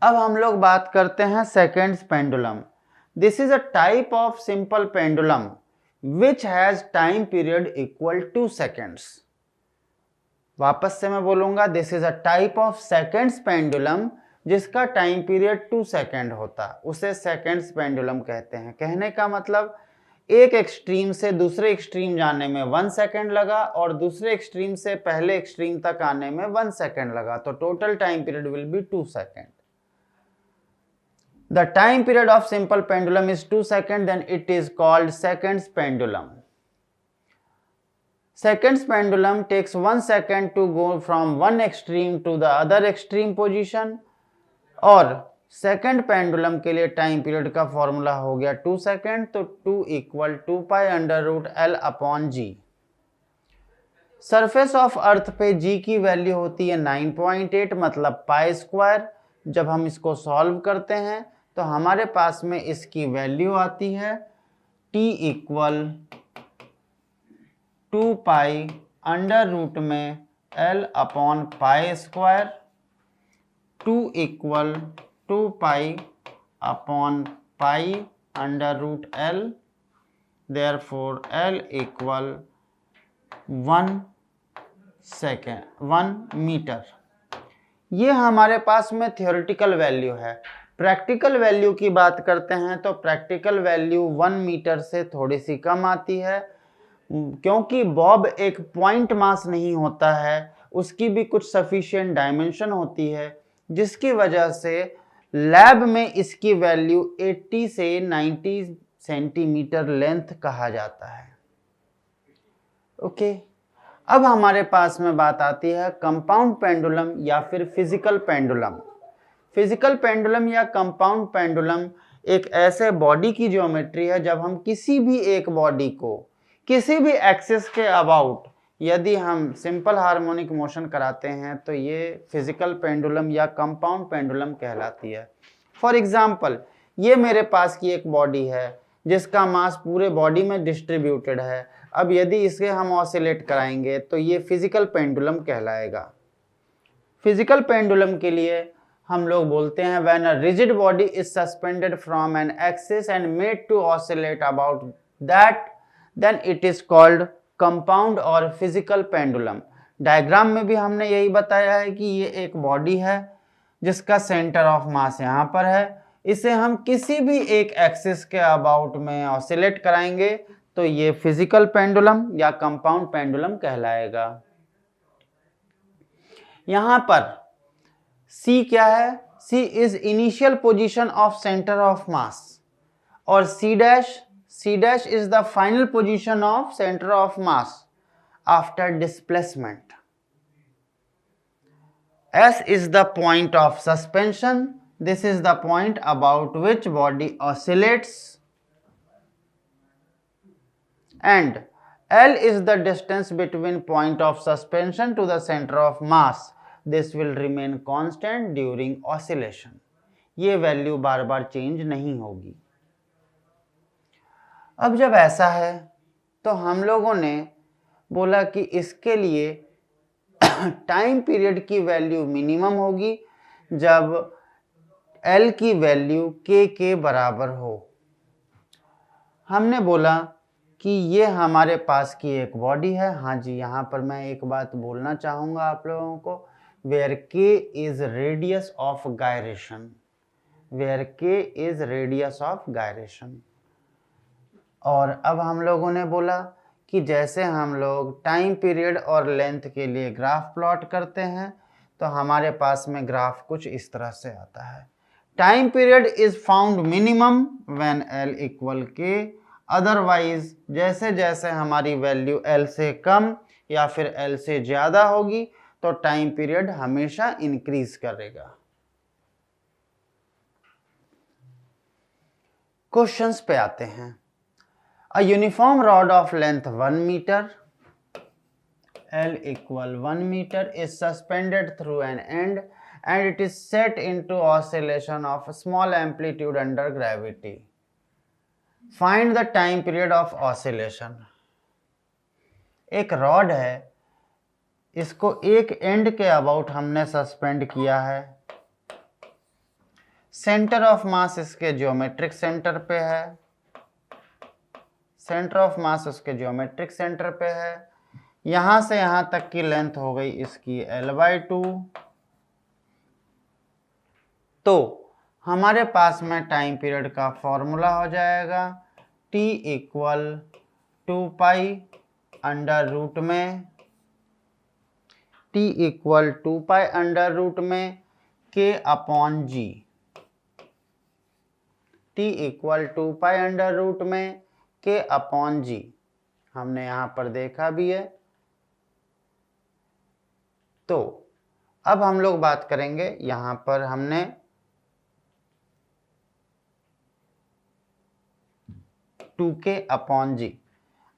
अब हम लोग बात करते हैं seconds pendulum. This is a type of simple pendulum which has time period equal two seconds. वापस से मैं बोलूंगा, this is a type of seconds pendulum जिसका टाइम पीरियड 2 सेकेंड होता, उसे सेकेंड्स पेंडुलम कहते हैं। कहने का मतलब एक एक्सट्रीम से दूसरे एक्सट्रीम जाने में 1 सेकेंड लगा और दूसरे एक्सट्रीम से पहले एक्सट्रीम तक आने में 1 सेकेंड लगा, तो total time period will be 2 second. The time period of simple pendulum is 2 seconds, then it is called seconds pendulum. Seconds pendulum takes 1 second to go from one extreme to the other extreme position, और second pendulum के लिए time period का formula हो गया 2 second, तो 2 equal 2 pi under root L upon G. Surface of earth पे G की value होती है 9.8 मतलब पाई स्क्वायर। जब हम इसको सॉल्व करते हैं तो हमारे पास में इसकी वैल्यू आती है T equal 2 pi under root में L upon pi square, 2 equal 2 pi upon pi under root L, therefore L equal 1 metre. ये हमारे पास में थियोरेटिकल वैल्यू है। प्रैक्टिकल वैल्यू की बात करते हैं तो प्रैक्टिकल वैल्यू 1 मीटर से थोड़ी सी कम आती है, क्योंकि बॉब एक पॉइंट मास नहीं होता है, उसकी भी कुछ सफिशिएंट डायमेंशन होती है, जिसकी वजह से लैब में इसकी वैल्यू 80 से 90 सेंटीमीटर लेंथ कहा जाता है। ओके, अब हमारे पास में बात आती है कंपाउंड पेंडुलम या फिर फिजिकल पेंडुलम। फिजिकल पेंडुलम या कंपाउंड पेंडुलम एक ऐसे बॉडी की ज्योमेट्री है जब हम किसी भी एक बॉडी को किसी भी एक्सिस के अबाउट यदि हम सिंपल हार्मोनिक मोशन कराते हैं तो ये फिजिकल पेंडुलम या कंपाउंड पेंडुलम कहलाती है। फॉर एग्जाम्पल, ये मेरे पास की एक बॉडी है जिसका मास पूरे बॉडी में डिस्ट्रीब्यूटेड है। अब यदि इसे हम ऑसिलेट कराएंगे तो ये फिजिकल पेंडुलम कहलाएगा। फिजिकल पेंडुलम के लिए हम लोग बोलते हैं when a rigid body is suspended from an axis and made to oscillate about that, then it is called compound और फिजिकल पेंडुलम। डायग्राम में भी हमने यही बताया है कि ये एक बॉडी है जिसका सेंटर ऑफ मास यहाँ पर है, इसे हम किसी भी एक एक्सिस के अबाउट में ऑसिलेट कराएंगे तो ये फिजिकल पेंडुलम या कंपाउंड पेंडुलम कहलाएगा। यहां पर C क्या है? C is initial position of centre of mass, और C dash is the final position of centre of mass after displacement. S is the point of suspension. This is the point about which body oscillates, and L is the distance between point of suspension to the center of mass. This will remain constant during oscillation. ये value बार बार change नहीं होगी। अब जब ऐसा है तो हम लोगों ने बोला कि इसके लिए टाइम पीरियड की वैल्यू मिनिमम होगी जब L की वैल्यू K के बराबर हो। हमने बोला कि ये हमारे पास की एक बॉडी है। हाँ जी, यहाँ पर मैं एक बात बोलना चाहूँगा आप लोगों को, where K is radius of gyration, where K is radius of gyration. और अब हम लोगों ने बोला कि जैसे हम लोग टाइम पीरियड और लेंथ के लिए ग्राफ प्लॉट करते हैं तो हमारे पास में ग्राफ कुछ इस तरह से आता है। Time period is found minimum when L equal K, otherwise जैसे जैसे हमारी वैल्यू L से कम या फिर L से ज़्यादा होगी तो टाइम पीरियड हमेशा इंक्रीज करेगा। क्वेश्चंस पे आते हैं। A uniform rod of length 1 meter, L equal 1 meter, is suspended through an end and it is set into oscillation of small amplitude under gravity. Find the time period of oscillation. एक rod है, इसको एक and के about हमने suspend किया है centre of mass इसके geometric centre पे है, सेंटर ऑफ मास उसके ज्योमेट्रिक सेंटर पे है। यहां से यहां तक की लेंथ हो गई इसकी L/2। तो हमारे पास में टाइम पीरियड का फॉर्मूला हो जाएगा T इक्वल 2 अंडर रूट में T इक्वल 2 अंडर रूट में K upon G। T equal 2 under root में K अपॉन G हमने यहां पर देखा भी है। तो अब हम लोग बात करेंगे, यहां पर हमने टू के अपॉन जी।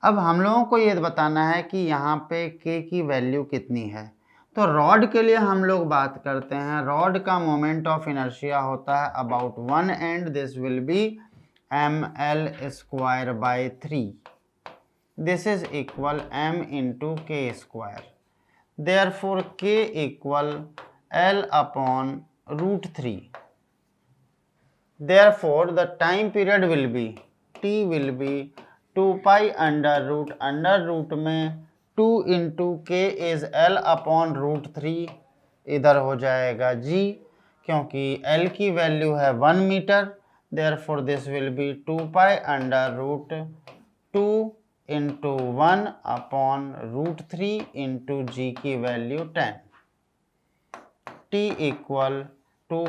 अब हम लोगों को ये बताना है कि यहाँ पे K की वैल्यू कितनी है। तो रॉड के लिए हम लोग बात करते हैं, रॉड का मोमेंट ऑफ इनर्शिया होता है about 1 and this will be ml²/3। This is equal m into K square. Therefore K equal L/√3। Therefore the time period will be T will be 2 under root में 2 into K is L/√3। इधर हो जाएगा G, क्योंकि L की value है 1 metre. Therefore this will be 2 under root 2 into 1/√3 into G की value 10। T equal 2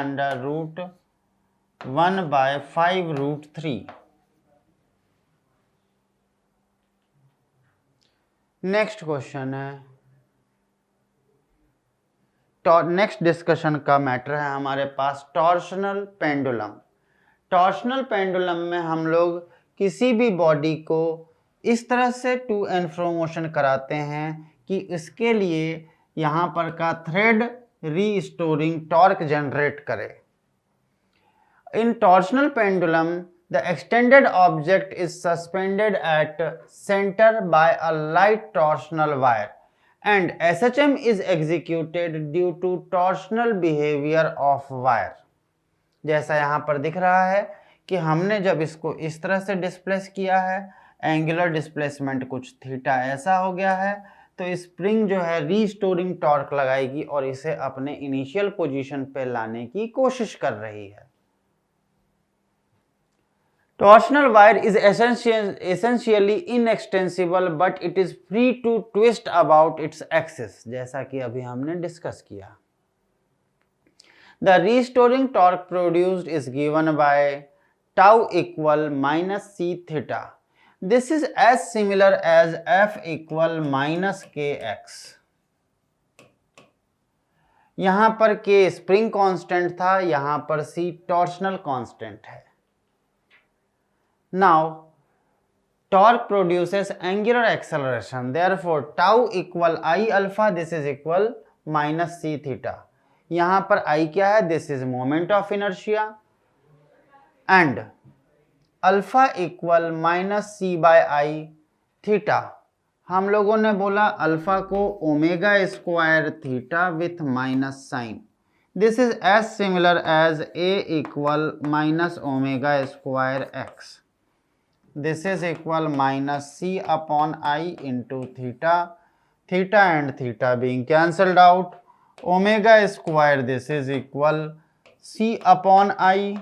under root 1/5√3। Next question है, next discussion का मैटर है हमारे पास टॉर्शनल पेंडुलम। टॉर्शनल पेंडुलम में हम लोग किसी भी बॉडी को इस तरह से टू एंड फ्रो मोशन कराते हैं कि इसके लिए यहाँ पर का थ्रेड रीस्टोरिंग टॉर्क जनरेट करे। In torsional pendulum, the extended object is suspended at center by a light torsional wire and SHM is executed due to torsional behavior of wire। जैसा यहाँ पर दिख रहा है कि हमने जब इसको इस तरह से डिस्प्लेस किया है, एंगुलर डिस्प्लेसमेंट कुछ थीटा ऐसा हो गया है, तो स्प्रिंग जो है रीस्टोरिंग टॉर्क लगाएगी और इसे अपने इनिशियल पोजीशन पे लाने की कोशिश कर रही है। Torsional wire is essentially inextensible but it is free to twist about its axis, जैसा कि अभी हमने डिस्कस किया। The restoring torque produced is given by tau equal minus c theta. This is as similar as F equal minus kx। यहाँ पर k spring constant था, यहाँ पर c टॉर्शनल कांस्टेंट है। Now torque produces angular acceleration, therefore tau equal I alpha, this is equal minus c theta। यहाँ पर I क्या है, this is moment of inertia and alpha equal minus c by I theta। हम लोगों ने बोला alpha को omega square theta with minus sine. This is as similar as a equal minus omega square x। This is equal minus c upon I into theta, theta and theta being cancelled out, omega square this is equal c upon I,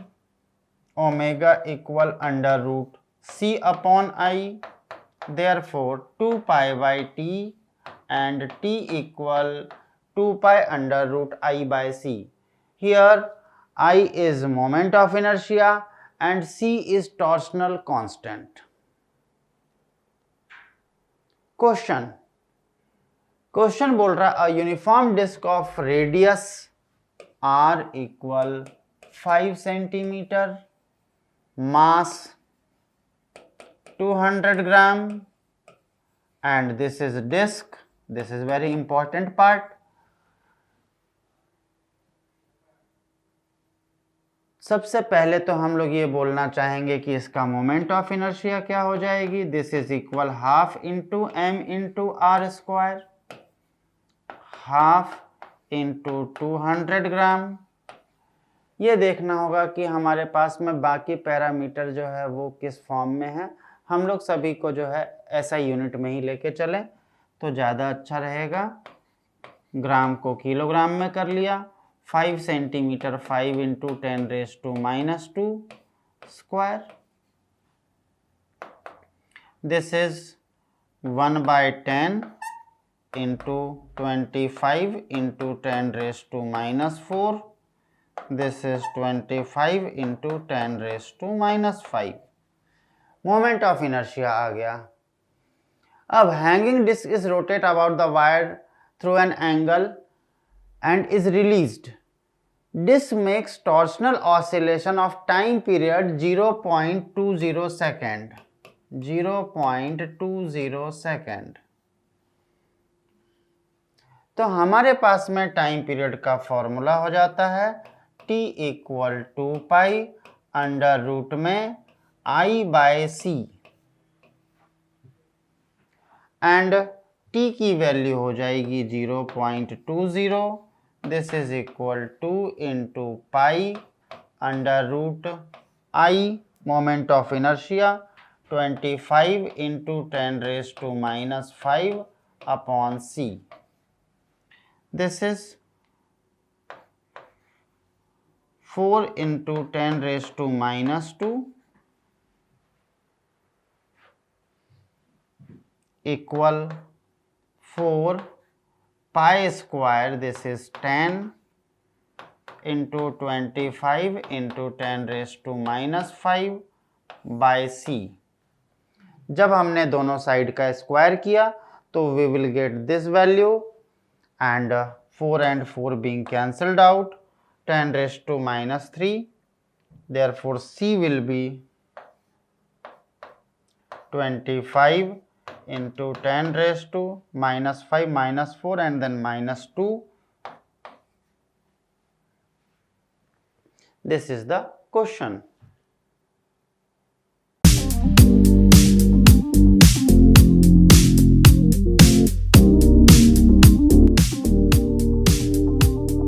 omega equal under root c upon I, therefore 2 pi by t and t equal 2 pi under root I by c। Here I is moment of inertia and c is torsional constant। Question बोल रहा है a uniform disc of radius r equal 5 centimeter, mass 200 gram and this is disc, this is very important part। सबसे पहले तो हम लोग ये बोलना चाहेंगे कि इसका मोमेंट ऑफ इनर्शिया क्या हो जाएगी। This is equal half into M into R square, half into 200 gram ये देखना होगा कि हमारे पास में बाकी पैरामीटर जो है वो किस फॉर्म में है। हम लोग सभी को जो है ऐसा यूनिट में ही लेके चलें तो ज़्यादा अच्छा रहेगा। ग्राम को किलोग्राम में कर लिया। 5 centimetre 5 into 10⁻² square. This is 1/10 into 25 into 10⁻⁻4। This is 25 into 10⁻⁻5। Moment of inertia आ गया। अब hanging disc is rotate about the wire through an angle and is released. Disc makes torsional oscillation of time period 0.20 second. 0.20 second. तो हमारे पास में time period का formula हो जाता है t equal to pi under root में I/c and t की वैल्यू हो जाएगी 0.20। This is equal to into pi under root I। Moment of inertia 25 into 10⁻⁻5 upon c। This is 4 into 10⁻² equal 4 pi square. This is 10 into 25 into 10⁻⁻5 by c। जब हमने दोनों side का square किया तो we will get this value and 4 and 4 being cancelled out, 10⁻³ therefore c will be 25 into 10⁻⁻5 minus 4 and then minus 2. This is the question.